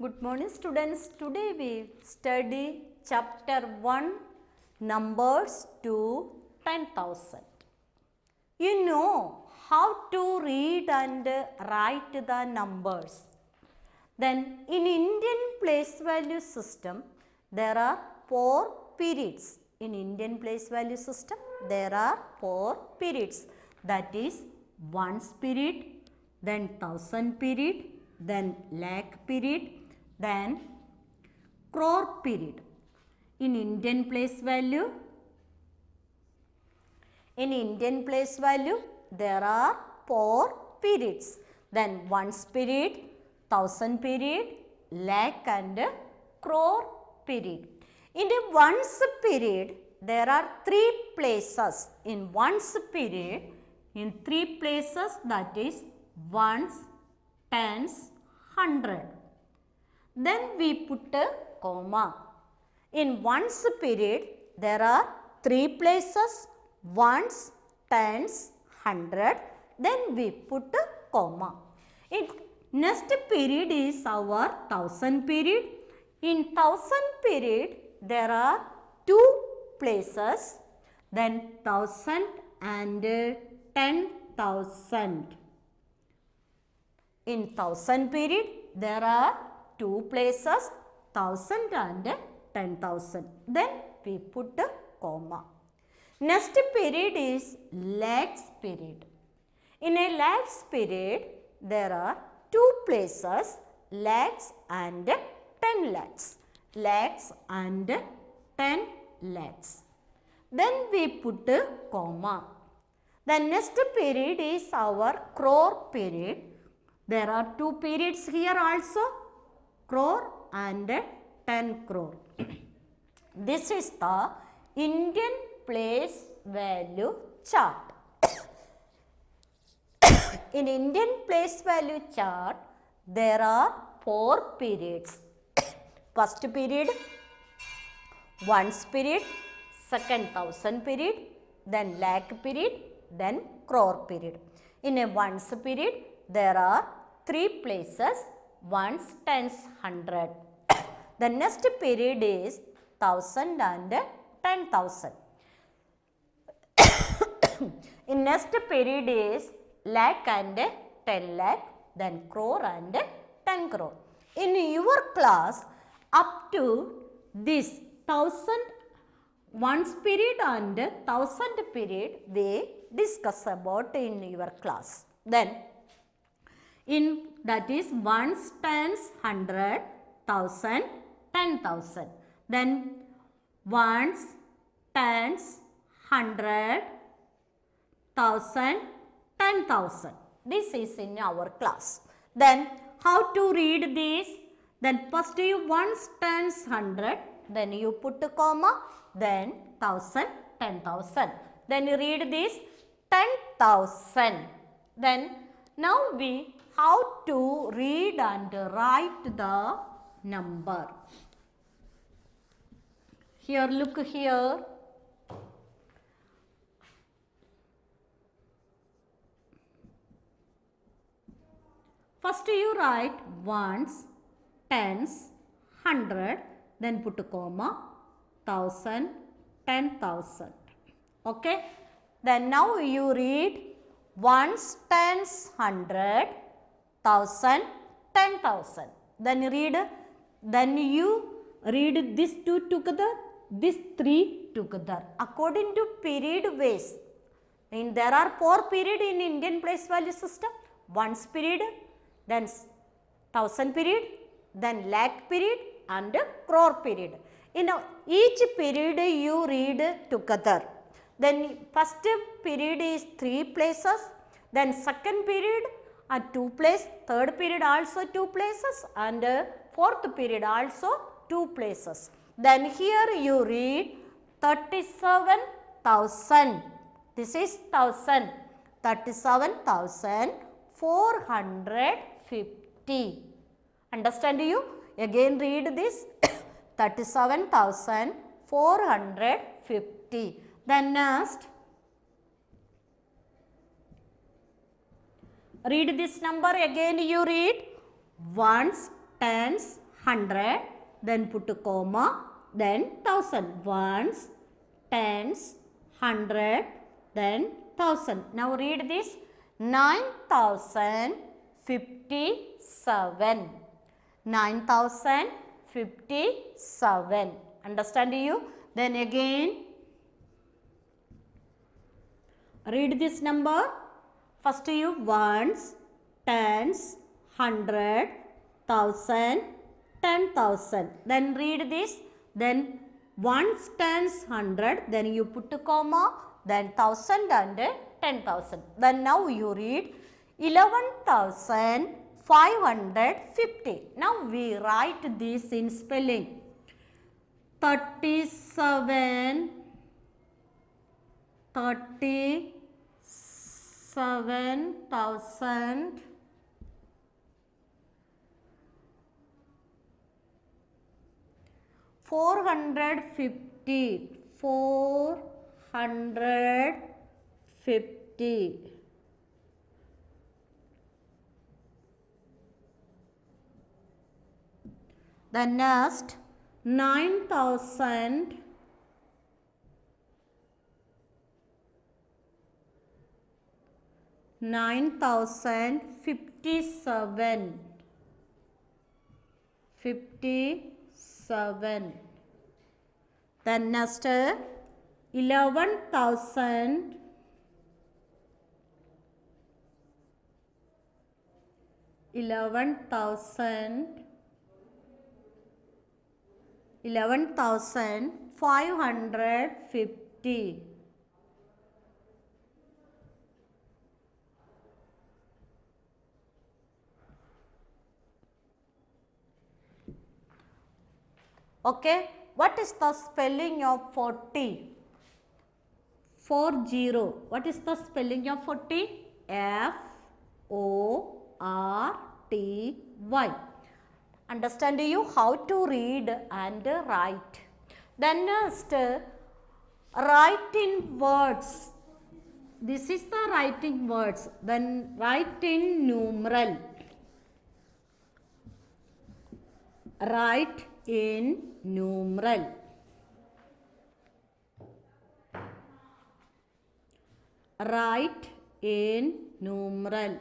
Good morning students. Today we study chapter 1 numbers to 10,000. You know how to read and write the numbers. Then in Indian place value system there are 4 periods. In Indian place value system there are 4 periods. That is ones period, then thousand period, then lakh period, then crore period. In Indian place value there are 4 periods. Then ones period, thousand period, lakh and crore period. In the ones period there are 3 places. In ones period in 3 places, that is ones, tens, hundred. Then we put a comma. In ones period there are 3 places, ones, tens, hundred. Then we put a comma. In next period is our thousand period. In thousand period there are 2 places, then thousand and 10,000. In thousand period there are 2 places, thousand and 10,000. Then we put a comma. Next period is lakhs period. In a lakhs period there are 2 places, lakhs and 10 lakhs. Lakhs and 10 lakhs. Then we put a comma. The next period is our crore period. There are 2 periods here also, crore and 10 crore. This is the Indian place value chart. In Indian place value chart there are 4 periods. First period, ones period, second thousand period, then lakh period, then crore period. In a ones period there are 3 places, ones, tens, hundred. The next period is thousand and 10,000. In next period is lakh and 10 lakh, then crore and 10 crore. In your class up to this thousand ones period and thousand period we discuss about in your class. Then in that is ones, tens, hundred, thousand, 10,000. Then ones, tens, hundred, thousand, 10,000. This is in our class. Then how to read this? Then first you ones, tens, hundred, then you put a comma, then thousand, 10,000. Then you read this 10,000. Then now we how to read and write the number. Here, look here. First you write ones, tens, hundred, then put a comma, thousand, 10,000. Okay. Then now you read ones, tens, hundred, thousand, 10,000. Then you read this 2 together, this 3 together according to period ways. There are 4 period in Indian place value system. Ones period, then thousand period, then lakh period and crore period. In each period you read together. Then first period is 3 places, then second period are 2 places, third period also 2 places and fourth period also 2 places. Then here you read 37,000. This is thousand. 37,450. Understand you? Again read this 37,450. Then next read this number again, you read ones, tens, 100, then put a comma, then 1000. Ones, tens, 100, then 1000. Now read this. 9057. 9057. Understand you? Then again, read this number. First you ones, tens, 100, 1000, 10,000. Then read this. Then ones, tens, 100. Then you put a comma. Then 1000 and 10,000. Then now you read 11,550. Now we write this in spelling. 37,000. 450. 450. The next 9,000. 9,057. 57. Then next 11,000. 11,550. Okay, what is the spelling of 40? 40. What is the spelling of 40? F-O-R-T-Y. Understand you how to read and write. Then next, write in words. This is the writing words. Then write in numeral. Write in numeral. Write in numeral.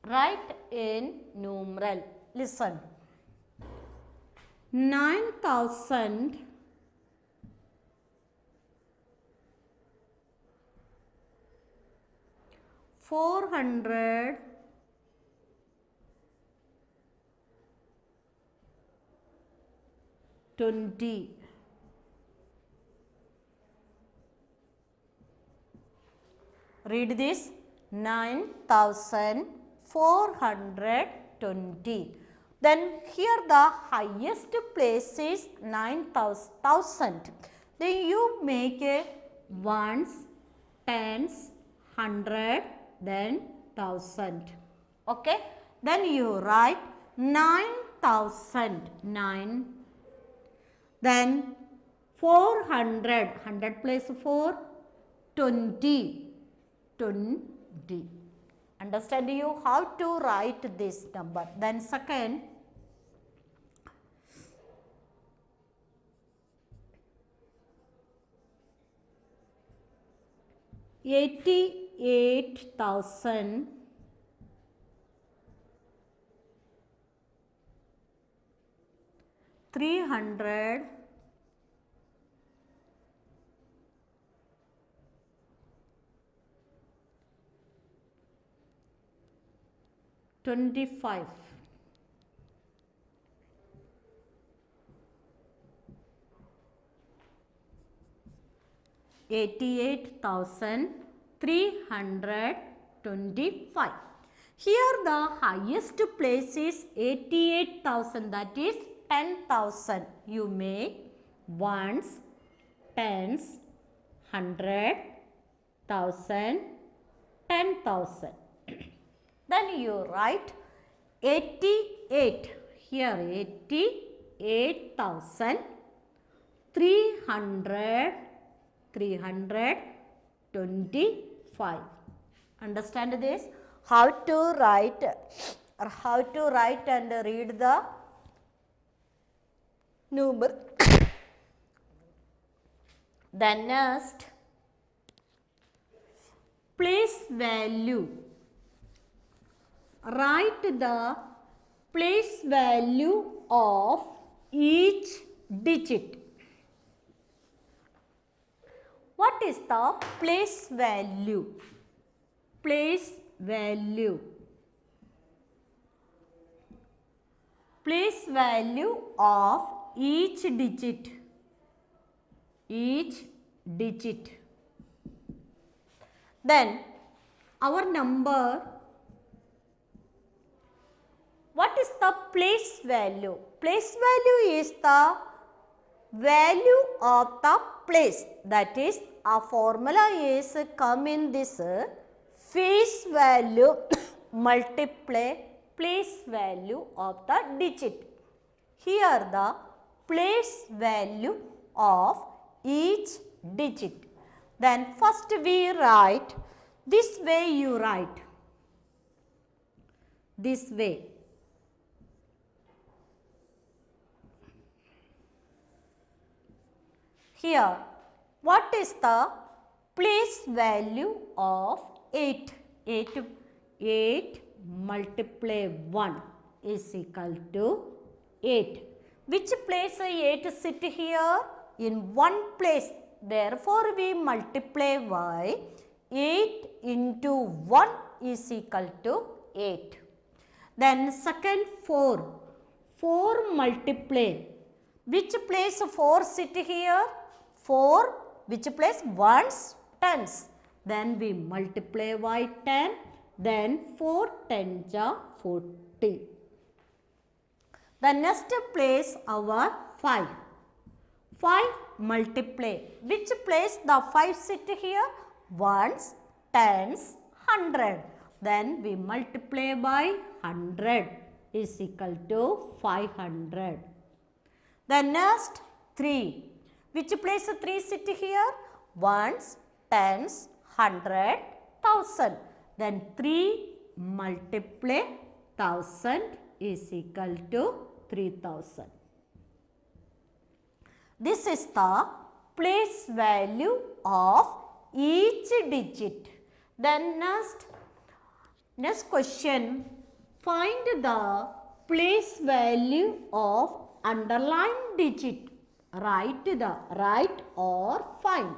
Write in numeral. Listen. 9,000. 400. 20. Read this. 9,420. Then here the highest place is 9,000. Then you make a ones, tens, 100, then 1,000. Okay. Then you write 9,000. 9. Then 400. 100 place 4. 20. 20. Understand you how to write this number. Then second, 88,000. 300. 25. 88,325. Here the highest place is 88,000, that is 10,000. You make ones, tens, 100, 1,000, 10,000. Then you write 88. Here 88,325. Understand this? How to write and read the number. Then next, place value. Write the place value of each digit. What is the place value? Place value. Place value of each digit. Each digit. Then our number. What is the place value? Place value is the value of the place. That is, a formula is come in this face value multiply place value of the digit. Here the place value of each digit. Then first we write, this way you write, this way. Here, what is the place value of 8? 8 multiply 1 is equal to 8. Which place 8 sit here? In one place. Therefore, we multiply by 8 into 1 is equal to 8. Then second 4. 4 multiply. Which place 4 sit here? 4, which place? Ones, tens. Then we multiply by 10. Then 4 tens are 40. The next place our 5. 5 multiply. Which place the 5 sit here? Ones, tens, 100. Then we multiply by 100 is equal to 500. The next 3. Which place 3 sit here? Ones, tens, 100, 1000. Then 3 multiply 1000 is equal to 3000. This is the place value of each digit. Then next question, find the place value of underlined digit. Write or find.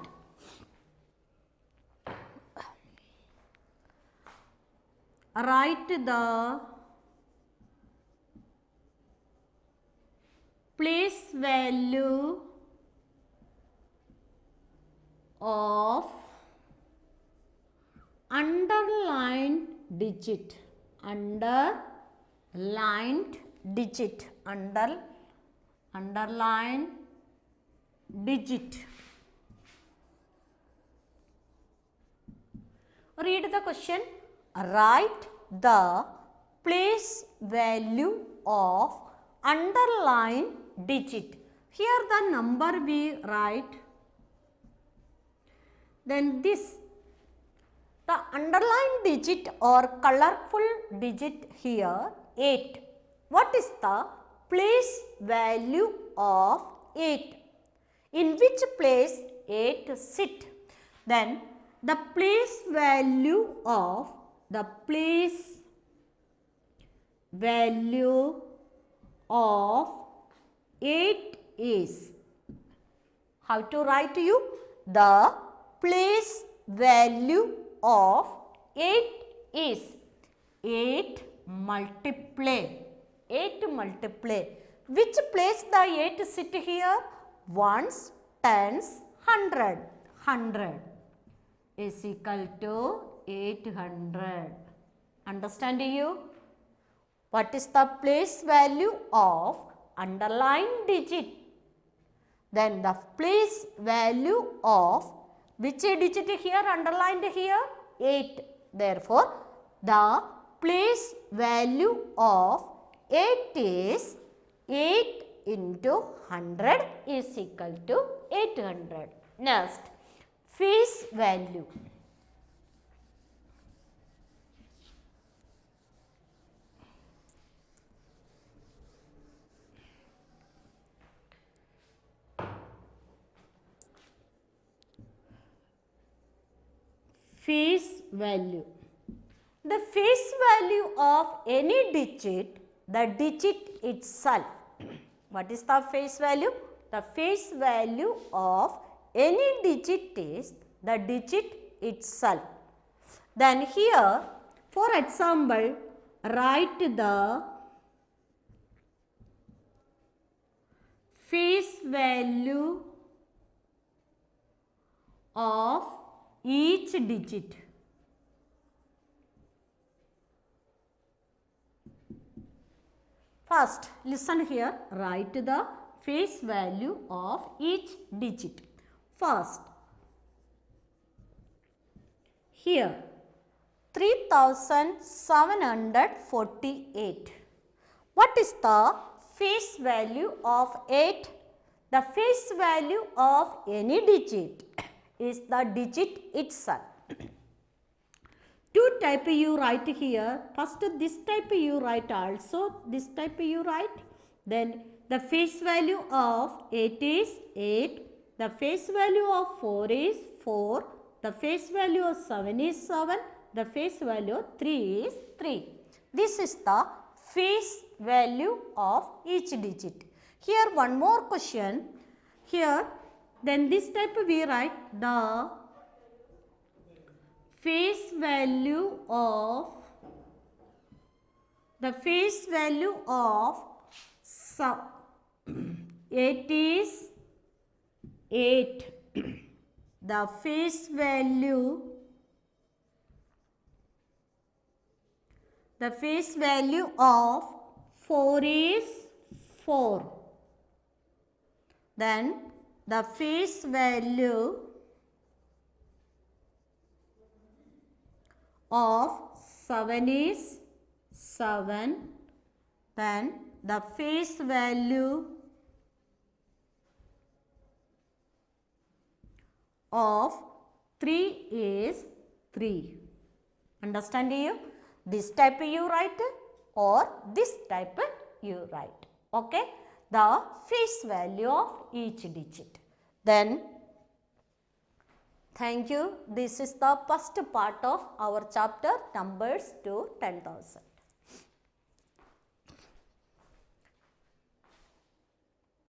Write the place value of underlined digit. Underlined digit. Underline digit. Read the question. Write the place value of underline digit. Here the number we write. Then this, the underline digit or colorful digit here 8. What is the place value of 8? In which place 8 sit? Then the place value of 8 is, how to write you? The place value of 8 is 8 multiply. 8 multiply. Which place the 8 sit here? Ones, tens, 100. 100 is equal to 800. Understand you? What is the place value of underlined digit? Then the place value of which digit here underlined here? 8. Therefore, the place value of 8 is 8 into 100 is equal to 800. Next, face value. face value. The face value of any digit, the digit itself. What is the face value? The face value of any digit is the digit itself. Then here, for example, write the face value of each digit. First, listen here, write the face value of each digit. First, here 3748. What is the face value of 8? The face value of any digit is the digit itself. Two type you write here. First this type you write also. This type you write. Then the face value of 8 is 8. The face value of 4 is 4. The face value of 7 is 7. The face value of 3 is 3. This is the face value of each digit. Here one more question. Here then this type we write the face value of 8 is 8. The face value of 4 is 4. Then the face value of 7 is 7. Then the face value of 3 is 3. Understand you? This type you write or this type you write. Okay? The face value of each digit. Then thank you. This is the first part of our chapter numbers to 10,000.